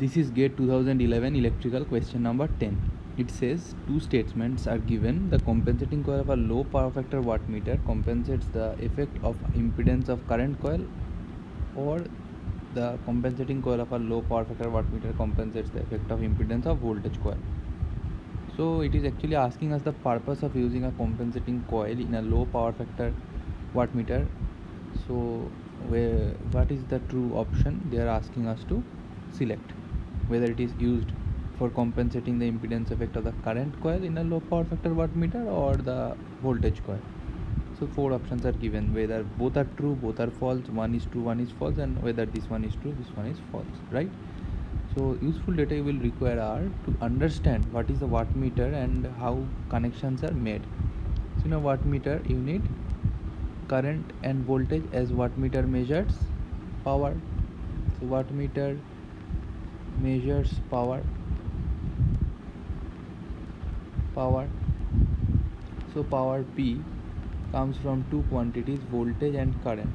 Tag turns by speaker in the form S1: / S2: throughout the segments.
S1: This is GATE 2011 electrical question number 10. It says two statements are given. The compensating coil of a low power factor wattmeter compensates the effect of impedance of current coil, or the compensating coil of a low power factor wattmeter compensates the effect of impedance of voltage coil. So it is actually asking us the purpose of using a compensating coil in a low power factor wattmeter. So what is the true option they are asking us to select, whether it is used for compensating the impedance effect of the current coil in a low power factor wattmeter or the voltage coil. So 4 options are given, whether both are true, both are false, one is true, one is false, and whether this one is true, this one is false, right? So useful data you will require are to understand what is the wattmeter and how connections are made. So in a wattmeter you need current and voltage, as wattmeter measures power. So wattmeter measures power. So power P comes from two quantities, voltage and current.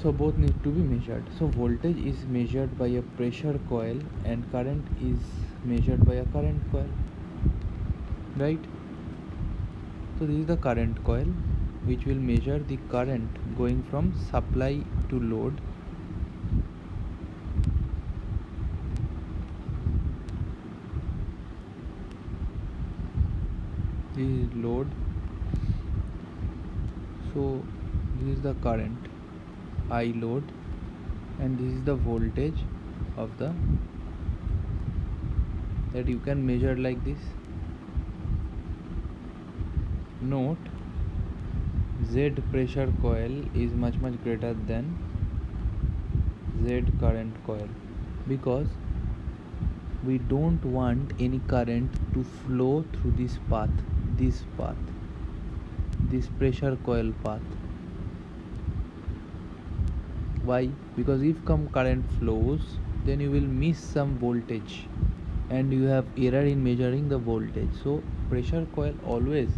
S1: So both need to be measured. So voltage is measured by a pressure coil and current is measured by a current coil, right? So this is the current coil, which will measure the current going from supply to load. This is load. So this is the current, I load, and this is the voltage of the that you can measure like this. Note, Z pressure coil is much greater than Z current coil, because we don't want any current to flow through this pressure coil path. Why? Because if current flows, then you will miss some voltage and you have error in measuring the voltage. So pressure coil always,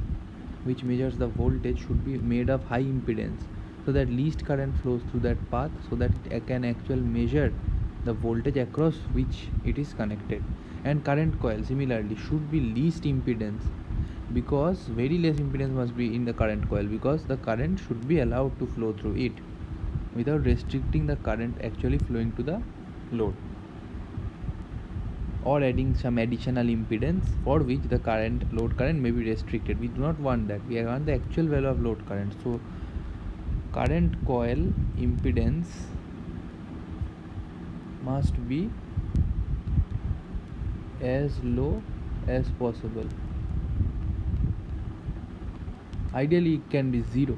S1: which measures the voltage, should be made of high impedance, so that least current flows through that path, so that it can actually measure the voltage across which it is connected. And current coil similarly should be least impedance, because very less impedance must be in the current coil, because the current should be allowed to flow through it without restricting the current actually flowing to the load, or adding some additional impedance for which the load current may be restricted. We do not want that. We want the actual value of load current. So current coil impedance must be as low as possible. Ideally it can be 0,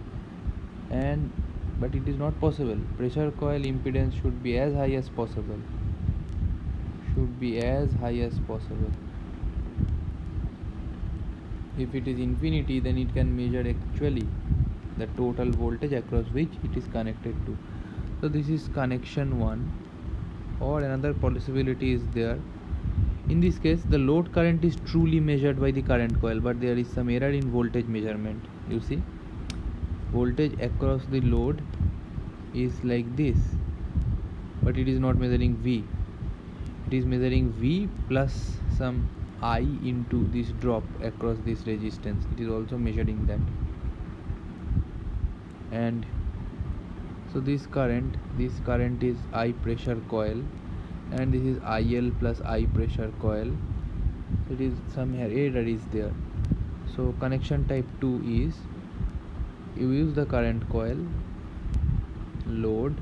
S1: but it is not possible. Pressure coil impedance should be as high as possible. If it is infinity, then it can measure actually the total voltage across which it is connected to. So this is connection 1, or another possibility is there. In this case, the load current is truly measured by the current coil, but there is some error in voltage measurement. You see, voltage across the load is like this, but it is not measuring V. It is measuring V plus some I into this drop across this resistance. It is also measuring that. And so this current is I pressure coil, and this is IL plus I pressure coil. It is some error is there. So connection type 2 is, you use the current coil, load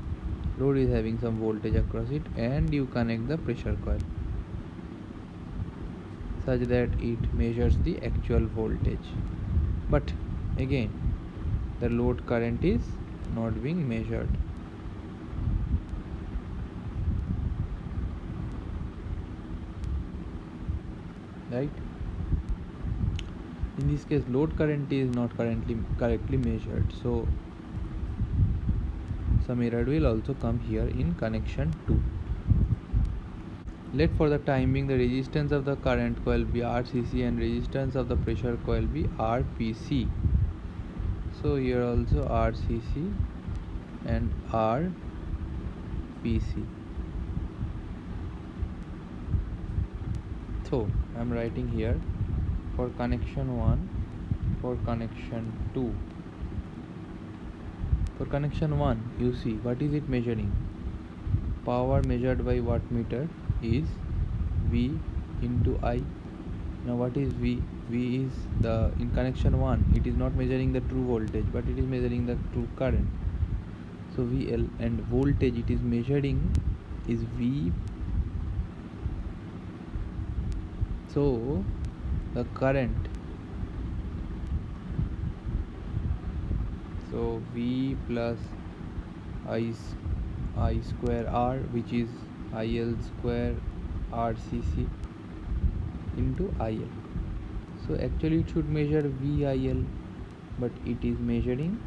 S1: is having some voltage across it, and you connect the pressure coil such that it measures the actual voltage. But again, the load current is not being measured. Right? In this case, load current is not correctly measured, so some error will also come here in connection 2. Let for the time being the resistance of the current coil be RCC and resistance of the pressure coil be RPC. So here also RCC and RPC. So I'm writing here for connection 1, for connection 2. For connection 1, you see what is it measuring? Power measured by wattmeter is V into I. Now what is V? V is in connection 1, it is not measuring the true voltage, but it is measuring the true current. So VL, and voltage it is measuring is V. So the current, so V plus I square R, which is IL square RCC into IL. So actually it should measure VIL, but it is measuring,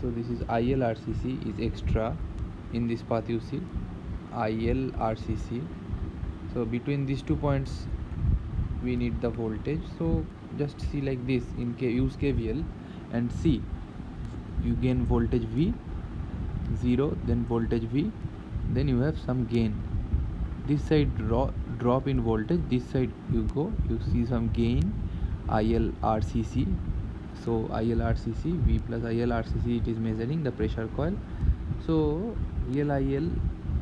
S1: so this is IL RCC is extra in this path, you see IL RCC. So between these 2 points we need the voltage. So just see like this, use KVL and see, you gain voltage V 0, then voltage V, then you have some gain. This side drop in voltage, this side you see some gain IL RCC. So IL RCC, V plus IL RCC, it is measuring the pressure coil. So real IL,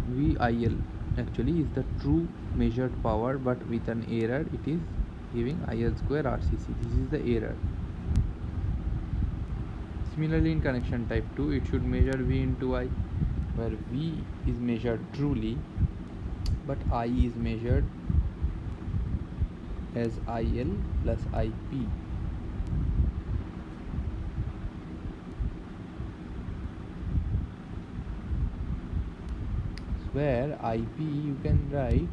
S1: VIL actually is the true measured power, but with an error it is giving IL square RCC. This is the error. Similarly in connection type 2, it should measure V into I, where V is measured truly, but I is measured as IL plus IP. Where IP you can write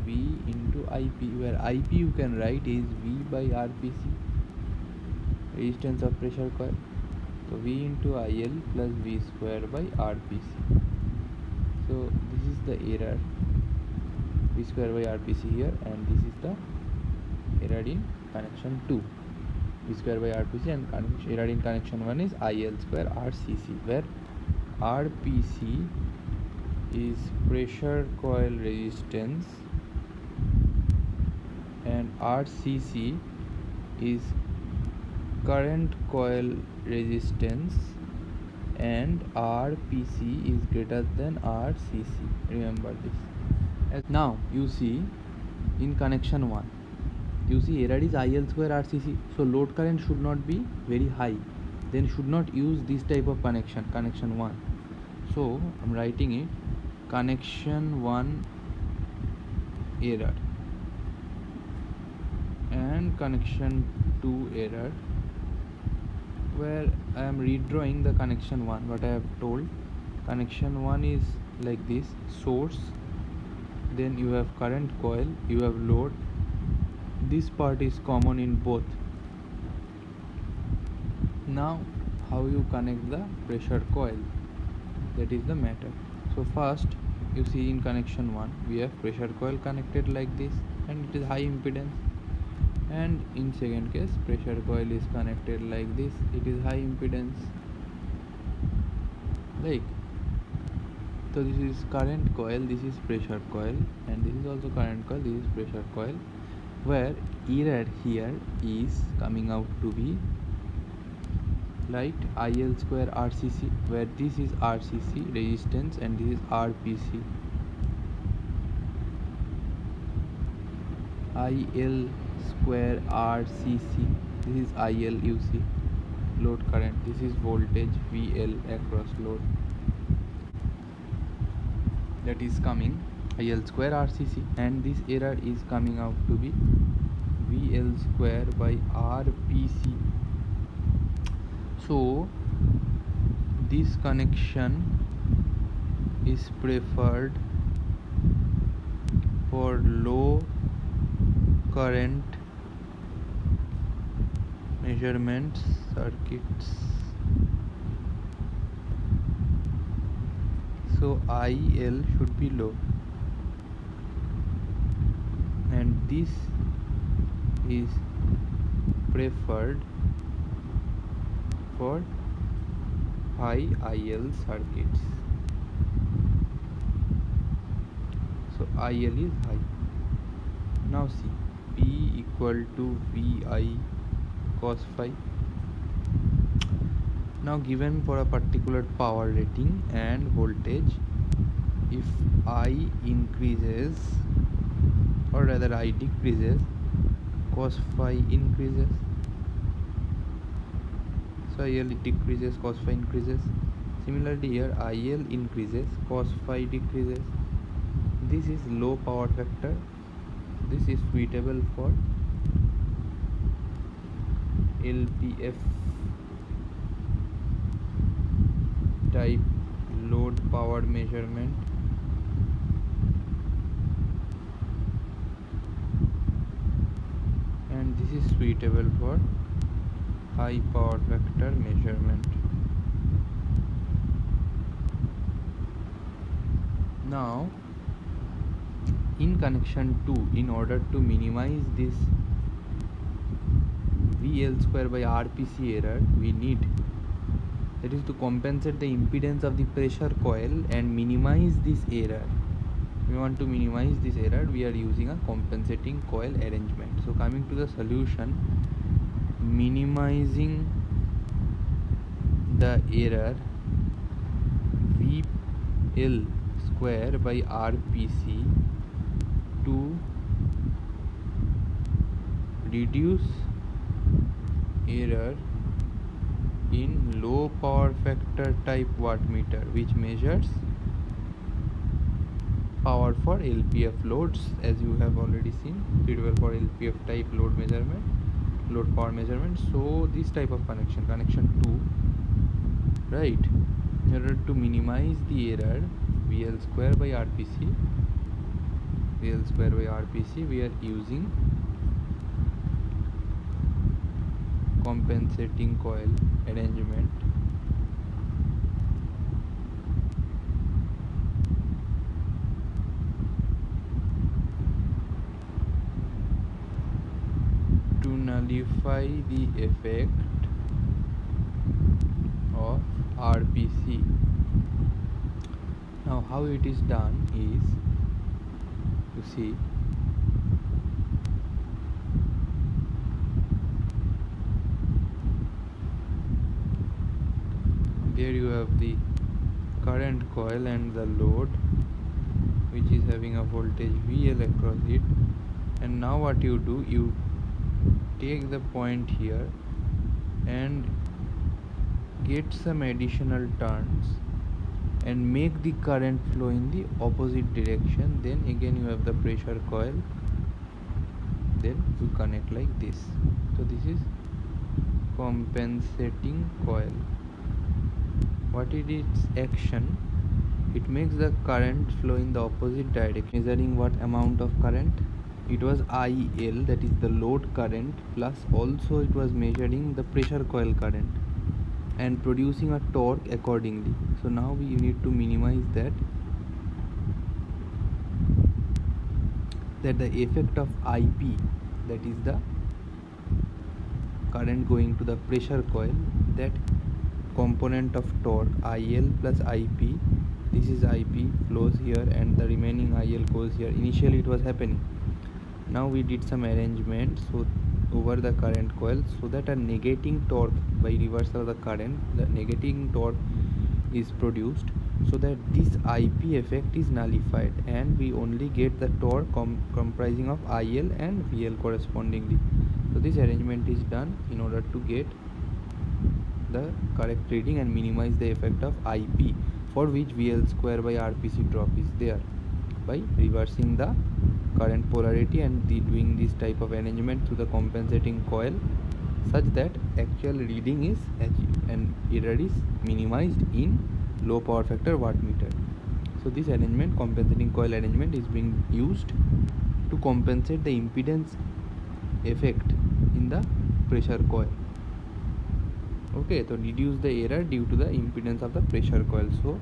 S1: V into IP, where IP you can write is V by RPC, resistance of pressure coil. So V into IL plus V square by RPC. So this is the error, V square by RPC here, and this is the error in connection 2, V square by RPC, and error in connection 1 is IL square RCC, where RPC is pressure coil resistance and RCC is current coil resistance, and RPC is greater than RCC. Remember this. Now you see in connection 1, you see error is IL square RCC, so load current should not be very high, then should not use this type of connection 1. So I'm writing it, connection 1 error and connection 2 error, where I am redrawing the connection 1. What I have told, connection 1 is like this: source, then you have current coil, you have load. This part is common in both. Now how you connect the pressure coil, that is the matter. So first you see in connection 1 we have pressure coil connected like this, and it is high impedance, and in second case pressure coil is connected like this, it is high impedance, like. So this is current coil, this is pressure coil, and this is also current coil, this is pressure coil, where error here is coming out to be like IL square RCC, where this is RCC resistance and this is RPC. IL square RCC, this is IL, you see load current, this is voltage VL across load, that is coming IL square RCC, and this error is coming out to be VL square by RPC. So this connection is preferred for low current measurement circuits. So IL should be low, and this is preferred for high IL circuits. IL is high. Now see, P equal to VI cos phi. Now given for a particular power rating and voltage, if I increases or rather I decreases, cos phi increases. So IL decreases, cos phi increases. Similarly here IL increases, cos phi decreases. This is low power factor. This is suitable for LPF type load power measurement. And this is suitable for high power factor measurement. Now in connection 2, in order to minimize this VL square by RPC error, we need, that is to compensate the impedance of the pressure coil and minimize this error. We want to minimize this error, we are using a compensating coil arrangement. So coming to the solution, minimizing the error VL square by RPC to reduce error in low power factor type wattmeter, which measures power for LPF loads, as you have already seen, suitable for LPF type load measurement, load power measurement. So this type of connection 2, right, in order to minimize the error VL square by RPC, we are using compensating coil arrangement. To nullify the effect of RPC. Now how it is done is, you see, there you have the current coil and the load, which is having a voltage VL across it. And now what you do, you take the point here and get some additional turns and make the current flow in the opposite direction. Then again you have the pressure coil, then you connect like this. So this is compensating coil. What is its action? It makes the current flow in the opposite direction. Measuring what amount of current? It was IL, that is the load current, plus also it was measuring the pressure coil current and producing a torque accordingly. So now we need to minimize that the effect of IP, that is the current going to the pressure coil, that component of torque IL plus IP, this is IP flows here and the remaining IL goes here. Initially it was happening. Now we did some arrangement so over the current coil, so that a negating torque by reversal of the current, the negating torque is produced, so that this IP effect is nullified and we only get the torque comprising of IL and VL correspondingly. So this arrangement is done in order to get the correct reading and minimize the effect of IP, for which VL square by RPC drop is there, by reversing the current polarity and doing this type of arrangement through the compensating coil, such that actual reading is achieved and error is minimized in low power factor wattmeter. So this arrangement, compensating coil arrangement, is being used to compensate the impedance effect in the pressure coil. Okay, so reduce the error due to the impedance of the pressure coil. So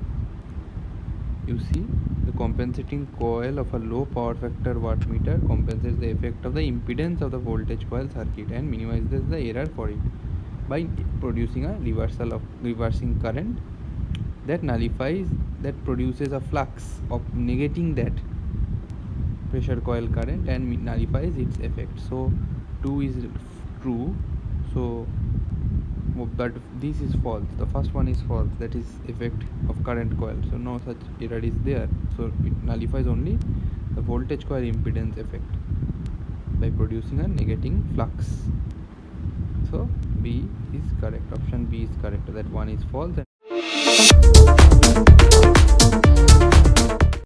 S1: you see, the compensating coil of a low power factor wattmeter compensates the effect of the impedance of the voltage coil circuit and minimizes the error for it by producing a reversing current that nullifies, that produces a flux of negating that pressure coil current and nullifies its effect. So 2 is true, so but this is false. The first one is false, that is effect of current coil, so no such error is there, so it nullifies only the voltage coil impedance effect by producing a negating flux. So B is correct, option B is correct, that one is false.